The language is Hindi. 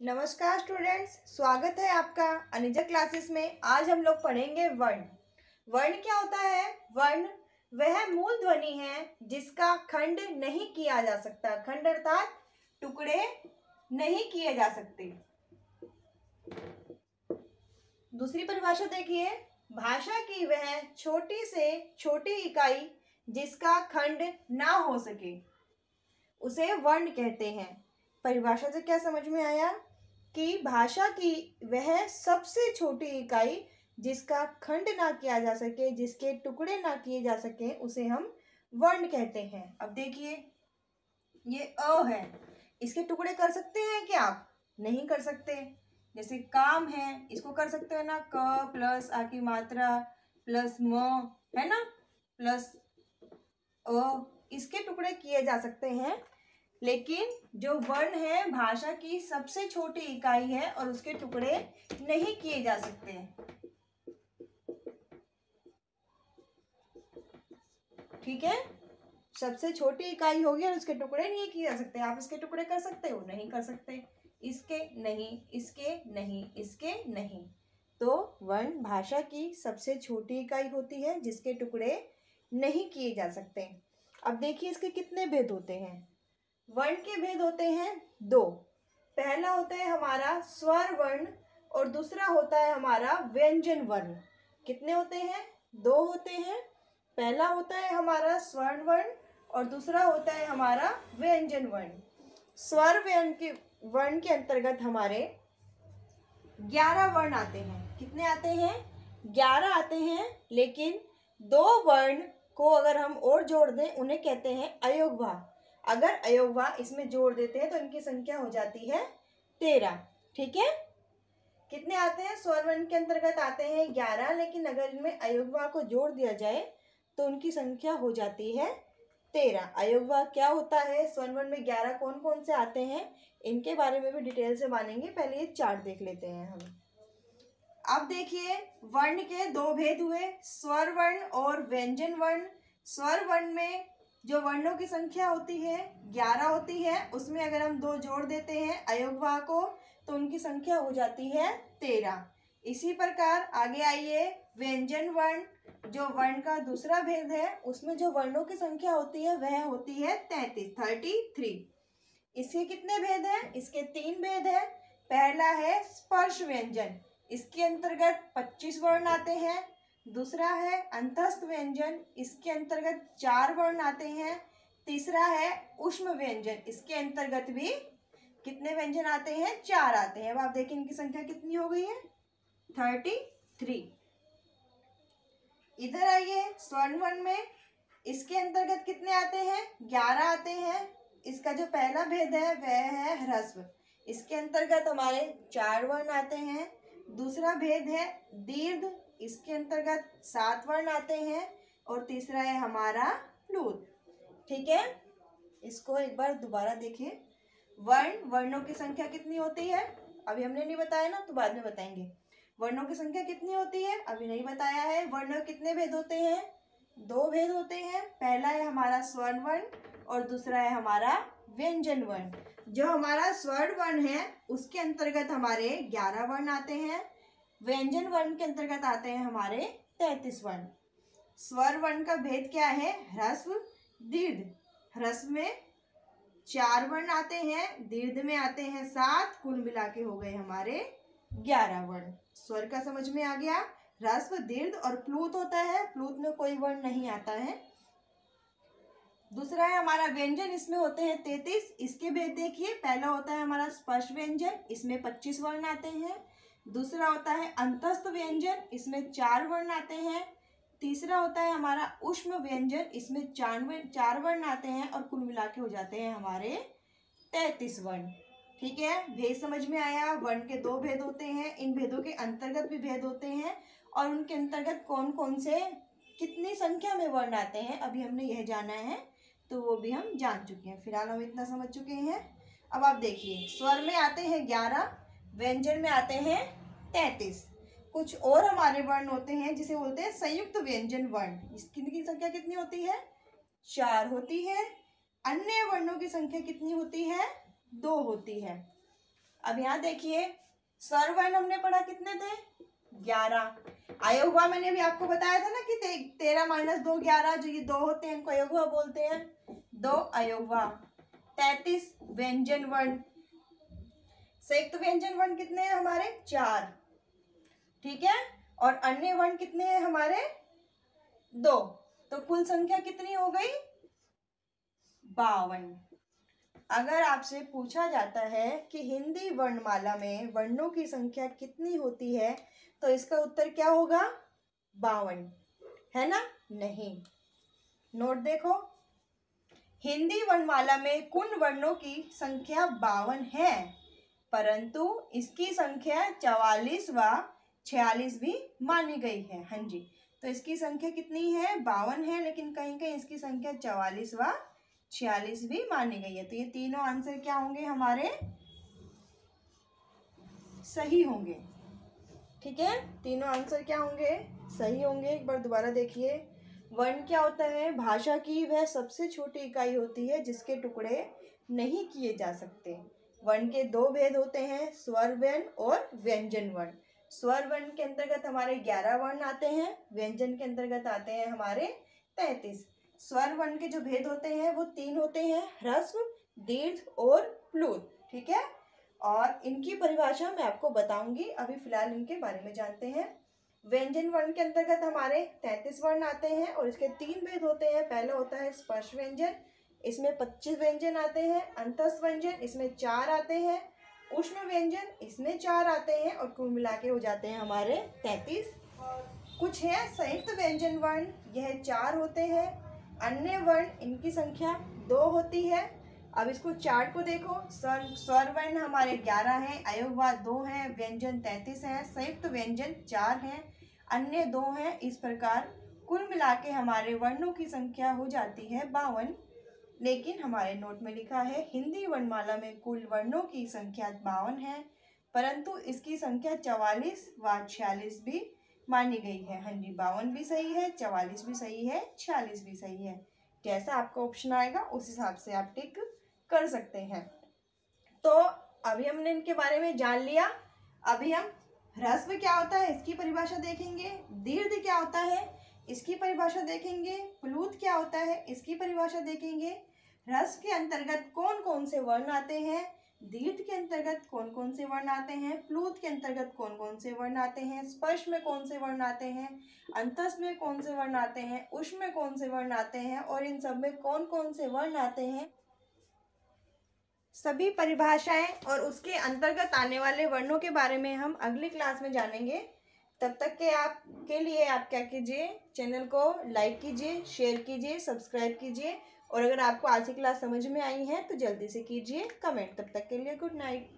नमस्कार स्टूडेंट्स, स्वागत है आपका अनिजा क्लासेस में। आज हम लोग पढ़ेंगे वर्ण। वर्ण क्या होता है? वर्ण वह मूल ध्वनि है जिसका खंड नहीं किया जा सकता। खंड अर्थात टुकड़े नहीं किए जा सकते। दूसरी परिभाषा देखिए, भाषा की वह छोटी से छोटी इकाई जिसका खंड ना हो सके उसे वर्ण कहते हैं। परिभाषा से क्या समझ में आया कि भाषा की वह सबसे छोटी इकाई जिसका खंड ना किया जा सके, जिसके टुकड़े ना किए जा सके, उसे हम वर्ण कहते हैं। अब देखिए, ये अ है, इसके टुकड़े कर सकते हैं क्या आप? नहीं कर सकते। जैसे काम है, इसको कर सकते हो ना, क प्लस आ की मात्रा प्लस म, है ना, प्लस अ, इसके टुकड़े किए जा सकते हैं। लेकिन जो वर्ण है भाषा की सबसे छोटी इकाई है और उसके टुकड़े नहीं किए जा सकते। ठीक है, सबसे छोटी इकाई होगी और उसके टुकड़े नहीं किए जा सकते। आप इसके टुकड़े कर सकते हो? नहीं कर सकते। इसके नहीं, इसके नहीं, इसके नहीं। तो वर्ण भाषा की सबसे छोटी इकाई होती है जिसके टुकड़े नहीं किए जा सकते। अब देखिए, इसके कितने भेद होते हैं। वर्ण के भेद होते हैं दो। पहला होता है हमारा स्वर वर्ण और दूसरा होता है हमारा व्यंजन वर्ण। कितने होते हैं? दो होते हैं। पहला होता है हमारा स्वर्ण वर्ण और दूसरा होता है हमारा व्यंजन वर्ण। स्वर वर्ण के अंतर्गत हमारे 11 वर्ण आते हैं। कितने आते हैं? 11 आते हैं। लेकिन दो वर्ण को अगर हम और जोड़ दें उन्हें कहते हैं अयोगवा। अगर अयोगवा इसमें जोड़ देते हैं तो इनकी संख्या हो जाती है 13। ठीक है, कितने आते हैं? स्वर वर्ण के अंतर्गत आते हैं 11, लेकिन अगर इनमें अयोगवा को जोड़ दिया जाए तो उनकी संख्या हो जाती है 13। अयोगवा क्या होता है? स्वर वर्ण में 11 कौन कौन से आते हैं, इनके बारे में भी डिटेल से मानेंगे। पहले ये चार्ट देख लेते हैं हम। अब देखिए, वर्ण के दो भेद हुए, स्वर वर्ण और व्यंजन वर्ण। स्वर वर्ण में जो वर्णों की संख्या होती है 11 होती है, उसमें अगर हम दो जोड़ देते हैं अयोगवा को तो उनकी संख्या हो जाती है 13। इसी प्रकार आगे आइए, व्यंजन वर्ण जो वर्ण का दूसरा भेद है, उसमें जो वर्णों की संख्या होती है वह होती है 33। इसके कितने भेद हैं? इसके 3 भेद हैं। पहला है स्पर्श व्यंजन, इसके अंतर्गत 25 वर्ण आते हैं। दूसरा है अंतस्थ व्यंजन, इसके अंतर्गत 4 वर्ण आते हैं। तीसरा है ऊष्म व्यंजन, इसके अंतर्गत भी कितने व्यंजन आते हैं? 4 आते हैं। अब आप देखिए इनकी संख्या कितनी हो गई है? 33। इधर आइए, स्वर्ण वर्ण में इसके अंतर्गत कितने आते हैं? 11 आते हैं। इसका जो पहला भेद है वह है ह्रस्व, इसके अंतर्गत हमारे 4 वर्ण आते हैं। दूसरा भेद है दीर्घ, इसके अंतर्गत 7 वर्ण आते हैं। और तीसरा है हमारा प्लूत। ठीक है, इसको एक बार दोबारा देखिए। वर्णों की संख्या कितनी होती है? अभी हमने नहीं बताया ना, तो बाद में बताएंगे। वर्णों की संख्या कितनी होती है? अभी नहीं बताया है। वर्णों कितने भेद होते हैं? 2 भेद होते हैं। पहला है हमारा स्वर्ण वर्ण और दूसरा है हमारा व्यंजन वर्ण। जो हमारा स्वर्ण वर्ण है उसके अंतर्गत हमारे 11 वर्ण आते हैं। व्यंजन वर्ण के अंतर्गत आते हैं हमारे 33 वर्ण। स्वर वर्ण का भेद क्या है? ह्रस्व, दीर्घ। ह्रस्व में 4 वर्ण आते हैं, दीर्घ में आते हैं 7, कुल मिला के हो गए हमारे 11 वर्ण। स्वर का समझ में आ गया। ह्रस्व, दीर्घ और प्लूत होता है, प्लूत में कोई वर्ण नहीं आता है। दूसरा है हमारा व्यंजन, इसमें होते हैं 33। इसके भेद देखिए, पहला होता है हमारा स्पर्श व्यंजन, इसमें 25 वर्ण आते हैं। दूसरा होता है अंतस्थ व्यंजन, इसमें 4 वर्ण आते हैं। तीसरा होता है हमारा ऊष्म व्यंजन, इसमें 4 वर्ण आते हैं और कुल मिला के हो जाते हैं हमारे 33 वर्ण। ठीक है, भेद समझ में आया। वर्ण के 2 भेद होते हैं, इन भेदों के अंतर्गत भी भेद होते हैं और उनके अंतर्गत कौन कौन से कितनी संख्या में वर्ण आते हैं अभी हमने यह जाना है, तो वो भी हम जान चुके हैं। फिलहाल हम इतना समझ चुके हैं। अब आप देखिए, स्वर में आते हैं 11, व्यंजन में आते हैं 33। कुछ और हमारे वर्ण होते हैं जिसे बोलते हैं संयुक्त व्यंजन वर्ण। इसकी संख्या कितनी होती है? 4 होती है। अन्य वर्णों की संख्या कितनी होती है? 2 होती है। अब यहाँ देखिए स्वर वर्ण हमने पढ़ा कितने थे, 11। अयोगवा मैंने भी आपको बताया था ना कि 13 - 2 11, जो ये 2 होते हैं इनको अयोगवा बोलते हैं। 2 अयोगवा। 33 व्यंजन वर्ण। संयुक्त व्यंजन वर्ण कितने हैं हमारे, 4। ठीक है, और अन्य वर्ण कितने हैं हमारे, 2। तो कुल संख्या कितनी हो गई, 52। अगर आपसे पूछा जाता है कि हिंदी वर्णमाला में वर्णों की संख्या कितनी होती है, तो इसका उत्तर क्या होगा, 52, है ना। नहीं, नोट देखो, हिंदी वर्णमाला में कुल वर्णों की संख्या 52 है, परंतु इसकी संख्या 44 व 46 भी मानी गई है। हाँ जी, तो इसकी संख्या कितनी है, 52 है, लेकिन कहीं कहीं इसकी संख्या 44 व 46 भी मानी गई है। तो ये तीनों आंसर क्या होंगे हमारे, सही होंगे। ठीक है, तीनों आंसर क्या होंगे, सही होंगे। एक बार दोबारा देखिए, वर्ण क्या होता है, भाषा की वह सबसे छोटी इकाई होती है जिसके टुकड़े नहीं किए जा सकते। वर्ण के 2 भेद होते हैं, स्वर वर्ण और व्यंजन वर्ण। स्वर वर्ण के अंतर्गत हमारे 11 वर्ण आते हैं, व्यंजन के अंतर्गत आते हैं हमारे 33। स्वर वर्ण के जो भेद होते हैं वो 3 होते हैं, ह्रस्व, दीर्घ और प्लुत। ठीक है, और इनकी परिभाषा मैं आपको बताऊंगी, अभी फिलहाल इनके बारे में जानते हैं। व्यंजन वर्ण के अंतर्गत हमारे 33 वर्ण आते हैं और इसके 3 भेद होते हैं। पहला होता है स्पर्श व्यंजन, इसमें 25 व्यंजन आते हैं। अंतस्थ व्यंजन, इसमें 4 आते हैं। उष्ण व्यंजन, इसमें 4 आते हैं, और कुल मिला के हो जाते हैं हमारे 33। कुछ है संयुक्त व्यंजन वर्ण, यह 4 होते हैं। अन्य वर्ण, इनकी संख्या 2 होती है। अब इसको चार्ट को देखो, स्वर वर्ण हमारे 11 हैं, अयोगवा 2 हैं, व्यंजन 33 हैं, संयुक्त व्यंजन 4 हैं, अन्य 2 हैं। इस प्रकार कुल मिला के हमारे वर्णों की संख्या हो जाती है 52। लेकिन हमारे नोट में लिखा है हिंदी वर्णमाला में कुल वर्णों की संख्या 52 है, परंतु इसकी संख्या 44 व 46 भी मानी गई है। हाँ जी, 52 भी सही है, 44 भी सही है, 46 भी सही है। जैसा आपका ऑप्शन आएगा उस हिसाब से आप टिक कर सकते हैं। तो अभी हमने इनके बारे में जान लिया। अभी हम ह्रस्व क्या होता है इसकी परिभाषा देखेंगे, दीर्घ क्या होता है इसकी परिभाषा देखेंगे, प्लुत क्या होता है इसकी परिभाषा देखेंगे। ह्रस्व के अंतर्गत कौन कौन से वर्ण आते हैं, दीर्घ के अंतर्गत कौन कौन से वर्ण आते हैं, प्लुत के अंतर्गत कौन कौन से वर्ण आते हैं, स्पर्श में कौन से वर्ण आते हैं, अंतस्थ में कौन से वर्ण आते हैं, उष्ण में कौन से वर्ण आते हैं, और इन सब में कौन कौन से वर्ण आते हैं, सभी परिभाषाएं और उसके अंतर्गत आने वाले वर्णों के बारे में हम अगली क्लास में जानेंगे। तब तक के आपके लिए आप क्या कीजिए, चैनल को लाइक कीजिए, शेयर कीजिए, सब्सक्राइब कीजिए, और अगर आपको आज की क्लास समझ में आई है तो जल्दी से कीजिए कमेंट। तब तक के लिए गुड नाइट।